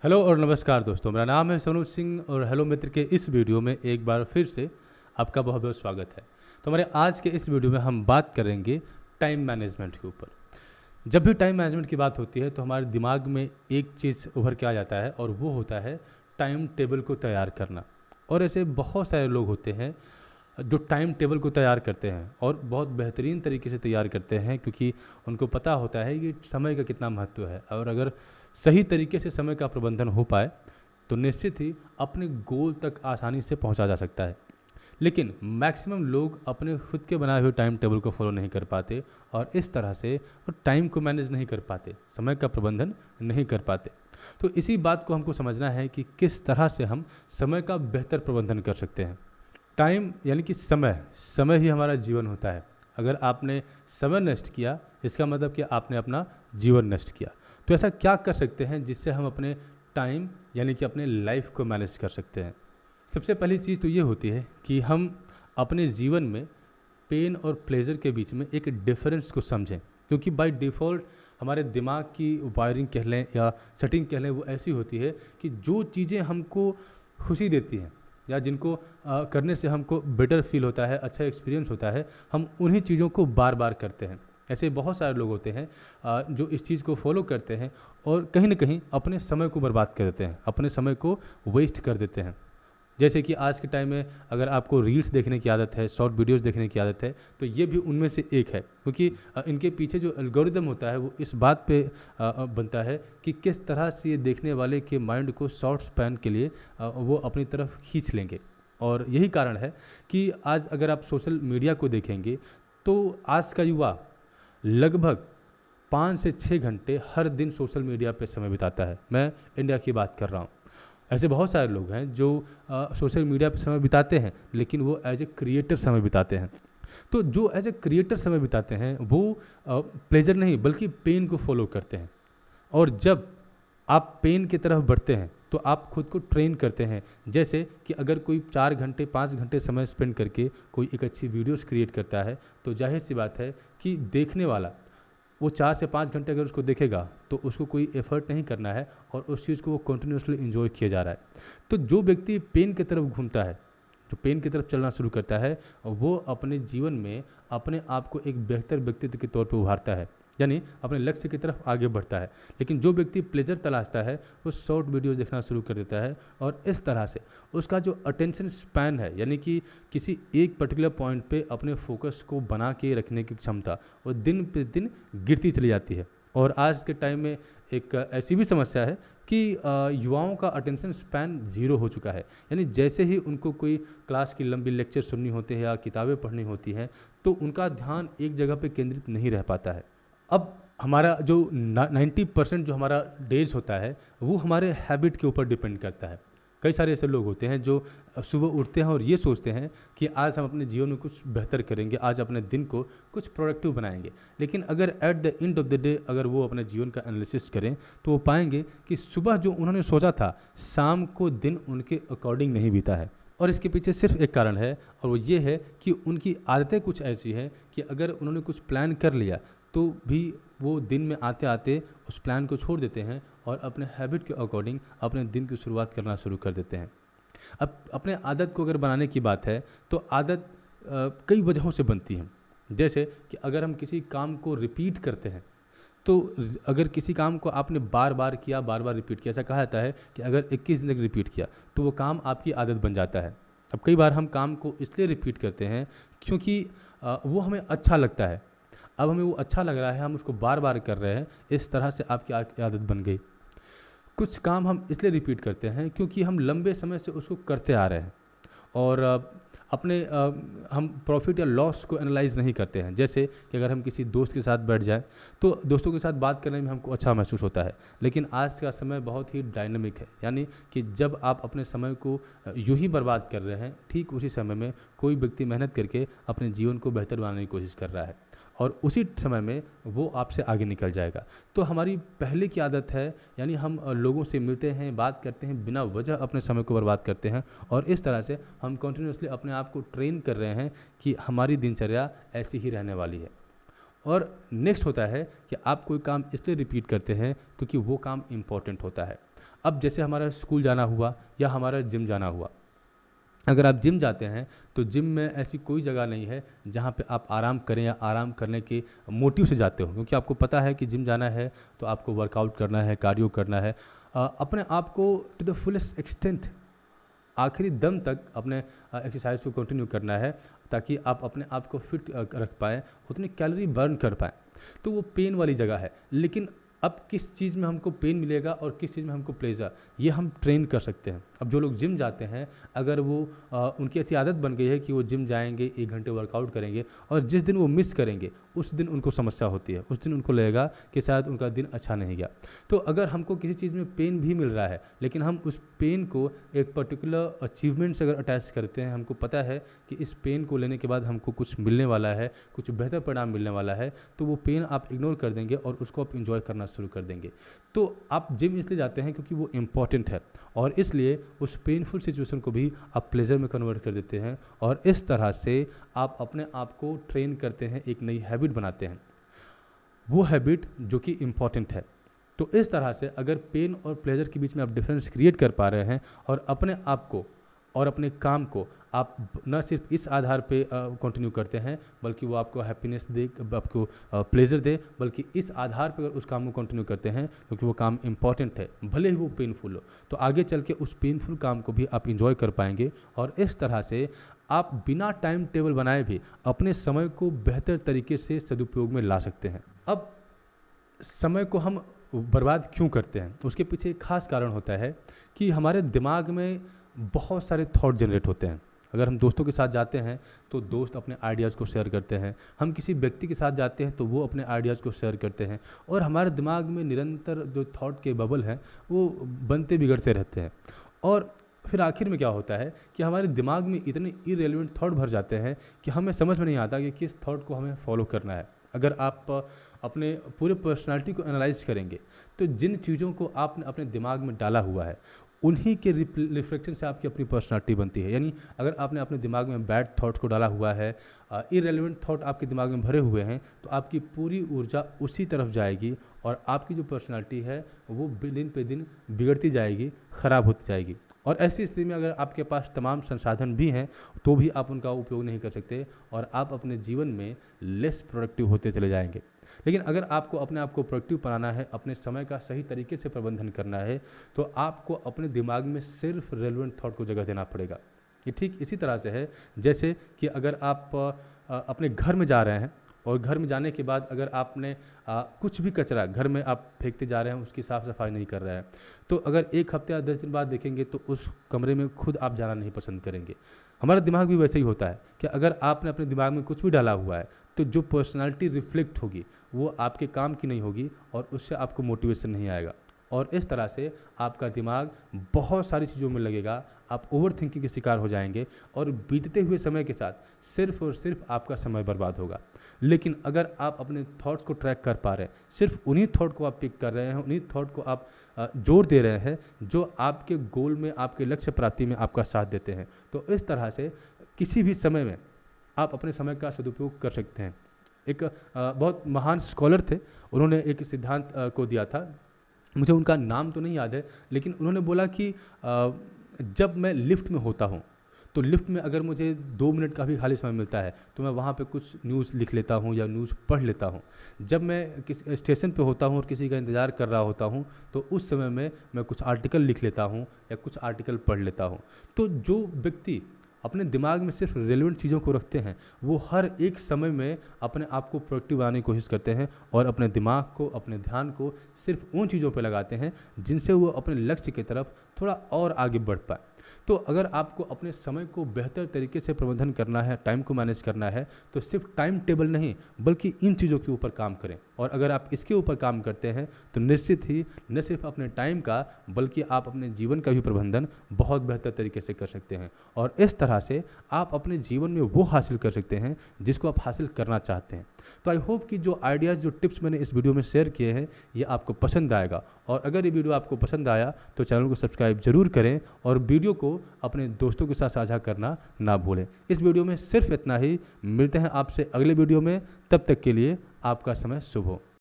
Hello और नमस्कार दोस्तों, मेरा नाम है सोनू सिंह और हेलो मित्र के इस वीडियो में एक बार फिर से आपका बहुत बहुत स्वागत है। तो हमारे आज के इस वीडियो में हम बात करेंगे टाइम मैनेजमेंट के ऊपर। जब भी टाइम मैनेजमेंट की बात होती है तो हमारे दिमाग में एक चीज़ उभर के आ जाता है और वो होता है टाइम टेबल को तैयार करना। और ऐसे बहुत सारे लोग होते हैं जो टाइम टेबल को तैयार करते हैं और बहुत बेहतरीन तरीके से तैयार करते हैं, क्योंकि उनको पता होता है कि समय का कितना महत्व है और अगर सही तरीके से समय का प्रबंधन हो पाए तो निश्चित ही अपने गोल तक आसानी से पहुंचा जा सकता है। लेकिन मैक्सिमम लोग अपने खुद के बनाए हुए टाइम टेबल को फॉलो नहीं कर पाते और इस तरह से वो टाइम को मैनेज नहीं कर पाते, समय का प्रबंधन नहीं कर पाते। तो इसी बात को हमको समझना है कि किस तरह से हम समय का बेहतर प्रबंधन कर सकते हैं। टाइम यानी कि समय ही हमारा जीवन होता है। अगर आपने समय नष्ट किया इसका मतलब कि आपने अपना जीवन नष्ट किया। तो ऐसा क्या कर सकते हैं जिससे हम अपने टाइम यानी कि अपने लाइफ को मैनेज कर सकते हैं। सबसे पहली चीज़ तो ये होती है कि हम अपने जीवन में पेन और प्लेजर के बीच में एक डिफरेंस को समझें, क्योंकि बाय डिफ़ॉल्ट हमारे दिमाग की वायरिंग कह लें या सेटिंग कह लें, वो ऐसी होती है कि जो चीज़ें हमको खुशी देती हैं या जिनको करने से हमको बेटर फील होता है, अच्छा एक्सपीरियंस होता है, हम उन्हीं चीज़ों को बार बार करते हैं। ऐसे बहुत सारे लोग होते हैं जो इस चीज़ को फॉलो करते हैं और कहीं ना कहीं अपने समय को बर्बाद कर देते हैं, अपने समय को वेस्ट कर देते हैं। जैसे कि आज के टाइम में अगर आपको रील्स देखने की आदत है, शॉर्ट वीडियोस देखने की आदत है, तो ये भी उनमें से एक है, क्योंकि इनके पीछे जो एल्गोरिदम होता है वो इस बात पे बनता है कि किस तरह से ये देखने वाले के माइंड को शॉर्ट स्पैन के लिए वो अपनी तरफ खींच लेंगे। और यही कारण है कि आज अगर आप सोशल मीडिया को देखेंगे तो आज का युवा लगभग 5 से 6 घंटे हर दिन सोशल मीडिया पे समय बिताता है। मैं इंडिया की बात कर रहा हूँ। ऐसे बहुत सारे लोग हैं जो सोशल मीडिया पे समय बिताते हैं, लेकिन वो एज ए क्रिएटर समय बिताते हैं। तो जो एज ए क्रिएटर समय बिताते हैं वो प्लेजर नहीं बल्कि पेन को फॉलो करते हैं। और जब आप पेन की तरफ बढ़ते हैं तो आप खुद को ट्रेन करते हैं। जैसे कि अगर कोई 4 घंटे 5 घंटे समय स्पेंड करके कोई एक अच्छी वीडियोस क्रिएट करता है तो जाहिर सी बात है कि देखने वाला वो 4 से 5 घंटे अगर उसको देखेगा तो उसको कोई एफर्ट नहीं करना है और उस चीज़ को वो कंटिन्यूसली इन्जॉय किया जा रहा है। तो जो व्यक्ति पेन की तरफ घूमता है, जो पेन की तरफ चलना शुरू करता है, वो अपने जीवन में अपने आप को एक बेहतर व्यक्तित्व के तौर पर उभारता है, यानी अपने लक्ष्य की तरफ आगे बढ़ता है। लेकिन जो व्यक्ति प्लेजर तलाशता है वो शॉर्ट वीडियोस देखना शुरू कर देता है और इस तरह से उसका जो अटेंशन स्पैन है, यानी कि किसी एक पर्टिकुलर पॉइंट पे अपने फोकस को बना के रखने की क्षमता, वो दिन पे दिन गिरती चली जाती है। और आज के टाइम में एक ऐसी भी समस्या है कि युवाओं का अटेंशन स्पैन ज़ीरो हो चुका है। यानी जैसे ही उनको कोई क्लास की लंबी लेक्चर सुननी होती है या किताबें पढ़नी होती हैं तो उनका ध्यान एक जगह पे केंद्रित नहीं रह पाता है। अब हमारा जो 90% जो हमारा डेज होता है वो हमारे हैबिट के ऊपर डिपेंड करता है। कई सारे ऐसे लोग होते हैं जो सुबह उठते हैं और ये सोचते हैं कि आज हम अपने जीवन में कुछ बेहतर करेंगे, आज अपने दिन को कुछ प्रोडक्टिव बनाएंगे। लेकिन अगर at the end of the day अगर वो अपने जीवन का एनालिसिस करें तो वो पाएंगे कि सुबह जो उन्होंने सोचा था शाम को दिन उनके अकॉर्डिंग नहीं बीता है। और इसके पीछे सिर्फ एक कारण है और वो ये है कि उनकी आदतें कुछ ऐसी हैं कि अगर उन्होंने कुछ प्लान कर लिया तो भी वो दिन में आते आते उस प्लान को छोड़ देते हैं और अपने हैबिट के अकॉर्डिंग अपने दिन की शुरुआत करना शुरू कर देते हैं। अब अपने आदत को अगर बनाने की बात है तो आदत कई वजहों से बनती है। जैसे कि अगर हम किसी काम को रिपीट करते हैं तो अगर किसी काम को आपने बार बार किया, बार बार रिपीट किया, ऐसा कहा जाता है कि अगर 21 दिन तक रिपीट किया तो वो काम आपकी आदत बन जाता है। अब कई बार हम काम को इसलिए रिपीट करते हैं क्योंकि वो हमें अच्छा लगता है। अब हमें वो अच्छा लग रहा है, हम उसको बार बार कर रहे हैं, इस तरह से आपकी आदत बन गई। कुछ काम हम इसलिए रिपीट करते हैं क्योंकि हम लंबे समय से उसको करते आ रहे हैं और अपने हम प्रॉफिट या लॉस को एनालाइज नहीं करते हैं। जैसे कि अगर हम किसी दोस्त के साथ बैठ जाएं तो दोस्तों के साथ बात करने में हमको अच्छा महसूस होता है, लेकिन आज का समय बहुत ही डायनामिक है। यानी कि जब आप अपने समय को यूं ही बर्बाद कर रहे हैं, ठीक उसी समय में कोई व्यक्ति मेहनत करके अपने जीवन को बेहतर बनाने की कोशिश कर रहा है और उसी समय में वो आपसे आगे निकल जाएगा। तो हमारी पहले की आदत है, यानी हम लोगों से मिलते हैं, बात करते हैं, बिना वजह अपने समय को बर्बाद करते हैं और इस तरह से हम कंटिन्यूसली अपने आप को ट्रेन कर रहे हैं कि हमारी दिनचर्या ऐसी ही रहने वाली है। और नेक्स्ट होता है कि आप कोई काम इसलिए रिपीट करते हैं क्योंकि वो काम इम्पॉर्टेंट होता है। अब जैसे हमारा स्कूल जाना हुआ या हमारा जिम जाना हुआ, अगर आप जिम जाते हैं तो जिम में ऐसी कोई जगह नहीं है जहाँ पे आप आराम करें या आराम करने के मोटिव से जाते हो, क्योंकि आपको पता है कि जिम जाना है तो आपको वर्कआउट करना है, कार्डियो करना है, अपने आप को टू द फुलेस्ट एक्सटेंट, आखिरी दम तक अपने एक्सरसाइज को कंटिन्यू करना है ताकि आप अपने आप को फिट रख पाएँ, उतनी कैलोरी बर्न कर पाएँ। तो वो पेन वाली जगह है। लेकिन अब किस चीज़ में हमको पेन मिलेगा और किस चीज़ में हमको प्लेजर, ये हम ट्रेन कर सकते हैं। अब जो लोग जिम जाते हैं, अगर वो उनकी ऐसी आदत बन गई है कि वो जिम जाएंगे, 1 घंटे वर्कआउट करेंगे, और जिस दिन वो मिस करेंगे उस दिन उनको समस्या होती है, उस दिन उनको लगेगा कि शायद उनका दिन अच्छा नहीं गया। तो अगर हमको किसी चीज़ में पेन भी मिल रहा है, लेकिन हम उस पेन को एक पर्टिकुलर अचीवमेंट से अगर अटैच करते हैं, हमको पता है कि इस पेन को लेने के बाद हमको कुछ मिलने वाला है, कुछ बेहतर परिणाम मिलने वाला है, तो वो पेन आप इग्नोर कर देंगे और उसको आप इंजॉय करना शुरू कर देंगे। तो आप जिम इसलिए जाते हैं क्योंकि वो इम्पॉर्टेंट है, और इसलिए उस पेनफुल सिचुएशन को भी आप प्लेजर में कन्वर्ट कर देते हैं, और इस तरह से आप अपने आप को ट्रेन करते हैं, एक नई हैबिट बनाते हैं, वो हैबिट जो कि इम्पॉर्टेंट है। तो इस तरह से अगर पेन और प्लेजर के बीच में आप डिफरेंस क्रिएट कर पा रहे हैं और अपने आप को और अपने काम को आप न सिर्फ इस आधार पे कंटिन्यू करते हैं, बल्कि वो आपको हैप्पीनेस दे, आपको प्लेजर दे, बल्कि इस आधार पे अगर उस काम को कंटिन्यू करते हैं क्योंकि वो काम इंपॉर्टेंट है, भले ही वो पेनफुल हो, तो आगे चल के उस पेनफुल काम को भी आप इंजॉय कर पाएंगे। और इस तरह से आप बिना टाइम टेबल बनाए भी अपने समय को बेहतर तरीके से सदुपयोग में ला सकते हैं। अब समय को हम बर्बाद क्यों करते हैं, उसके पीछे एक खास कारण होता है कि हमारे दिमाग में बहुत सारे थॉट जनरेट होते हैं। अगर हम दोस्तों के साथ जाते हैं तो दोस्त अपने आइडियाज़ को शेयर करते हैं, हम किसी व्यक्ति के साथ जाते हैं तो वो अपने आइडियाज़ को शेयर करते हैं, और हमारे दिमाग में निरंतर जो थॉट के बबल हैं वो बनते बिगड़ते रहते हैं। और फिर आखिर में क्या होता है कि हमारे दिमाग में इतने इरेलेवेंट थॉट भर जाते हैं कि हमें समझ में नहीं आता कि किस थॉट को हमें फॉलो करना है। अगर आप अपने पूरे पर्सनालिटी को एनालाइज करेंगे तो जिन चीज़ों को आपने अपने दिमाग में डाला हुआ है उन्हीं के रिफ्लेक्शन से आपकी अपनी पर्सनालिटी बनती है। यानी अगर आपने अपने दिमाग में बैड थॉट्स को डाला हुआ है, इरेलेवेंट थॉट आपके दिमाग में भरे हुए हैं, तो आपकी पूरी ऊर्जा उसी तरफ जाएगी और आपकी जो पर्सनालिटी है वो दिन पे दिन बिगड़ती जाएगी, ख़राब होती जाएगी। और ऐसी स्थिति में अगर आपके पास तमाम संसाधन भी हैं तो भी आप उनका उपयोग नहीं कर सकते और आप अपने जीवन में लेस प्रोडक्टिव होते चले जाएंगे। लेकिन अगर आपको अपने आप को प्रोडक्टिव बनाना है, अपने समय का सही तरीके से प्रबंधन करना है, तो आपको अपने दिमाग में सिर्फ रेलेवेंट थॉट को जगह देना पड़ेगा। ये ठीक इसी तरह से है जैसे कि अगर आप अपने घर में जा रहे हैं और घर में जाने के बाद अगर आपने कुछ भी कचरा घर में आप फेंकते जा रहे हैं, उसकी साफ़ सफाई नहीं कर रहे हैं, तो अगर 1 हफ्ते या 10 दिन बाद देखेंगे तो उस कमरे में खुद आप जाना नहीं पसंद करेंगे। हमारा दिमाग भी वैसे ही होता है कि अगर आपने अपने दिमाग में कुछ भी डाला हुआ है तो जो पर्सनालिटी रिफ्लेक्ट होगी वो आपके काम की नहीं होगी और उससे आपको मोटिवेशन नहीं आएगा। और इस तरह से आपका दिमाग बहुत सारी चीज़ों में लगेगा, आप ओवर थिंकिंग के शिकार हो जाएंगे और बीतते हुए समय के साथ सिर्फ और सिर्फ आपका समय बर्बाद होगा। लेकिन अगर आप अपने थॉट्स को ट्रैक कर पा रहे हैं, सिर्फ उन्हीं थॉट को आप पिक कर रहे हैं, उन्हीं थॉट को आप जोर दे रहे हैं जो आपके गोल में, आपके लक्ष्य प्राप्ति में आपका साथ देते हैं, तो इस तरह से किसी भी समय में आप अपने समय का सदुपयोग कर सकते हैं। एक बहुत महान स्कॉलर थे, उन्होंने एक सिद्धांत को दिया था, मुझे उनका नाम तो नहीं याद है, लेकिन उन्होंने बोला कि जब मैं लिफ्ट में होता हूँ तो लिफ्ट में अगर मुझे 2 मिनट का भी खाली समय मिलता है तो मैं वहाँ पे कुछ न्यूज़ लिख लेता हूँ या न्यूज़ पढ़ लेता हूँ। जब मैं किसी स्टेशन पे होता हूँ और किसी का इंतज़ार कर रहा होता हूँ तो उस समय में मैं कुछ आर्टिकल लिख लेता हूँ या कुछ आर्टिकल पढ़ लेता हूँ। तो जो व्यक्ति अपने दिमाग में सिर्फ रेलेवेंट चीज़ों को रखते हैं वो हर एक समय में अपने आप को प्रोडक्टिव बनाने की कोशिश करते हैं और अपने दिमाग को, अपने ध्यान को सिर्फ उन चीज़ों पर लगाते हैं जिनसे वो अपने लक्ष्य की तरफ थोड़ा और आगे बढ़ पाए। तो अगर आपको अपने समय को बेहतर तरीके से प्रबंधन करना है, टाइम को मैनेज करना है, तो सिर्फ टाइम टेबल नहीं बल्कि इन चीज़ों के ऊपर काम करें। और अगर आप इसके ऊपर काम करते हैं तो निश्चित ही न सिर्फ अपने टाइम का बल्कि आप अपने जीवन का भी प्रबंधन बहुत बेहतर तरीके से कर सकते हैं। और इस तरह से आप अपने जीवन में वो हासिल कर सकते हैं जिसको आप हासिल करना चाहते हैं। तो आई होप कि जो आइडियाज़, जो टिप्स मैंने इस वीडियो में शेयर किए हैं ये आपको पसंद आएगा। और अगर ये वीडियो आपको पसंद आया तो चैनल को सब्सक्राइब जरूर करें और वीडियो को अपने दोस्तों के साथ साझा करना ना भूलें। इस वीडियो में सिर्फ इतना ही, मिलते हैं आपसे अगले वीडियो में, तब तक के लिए आपका समय शुभ हो।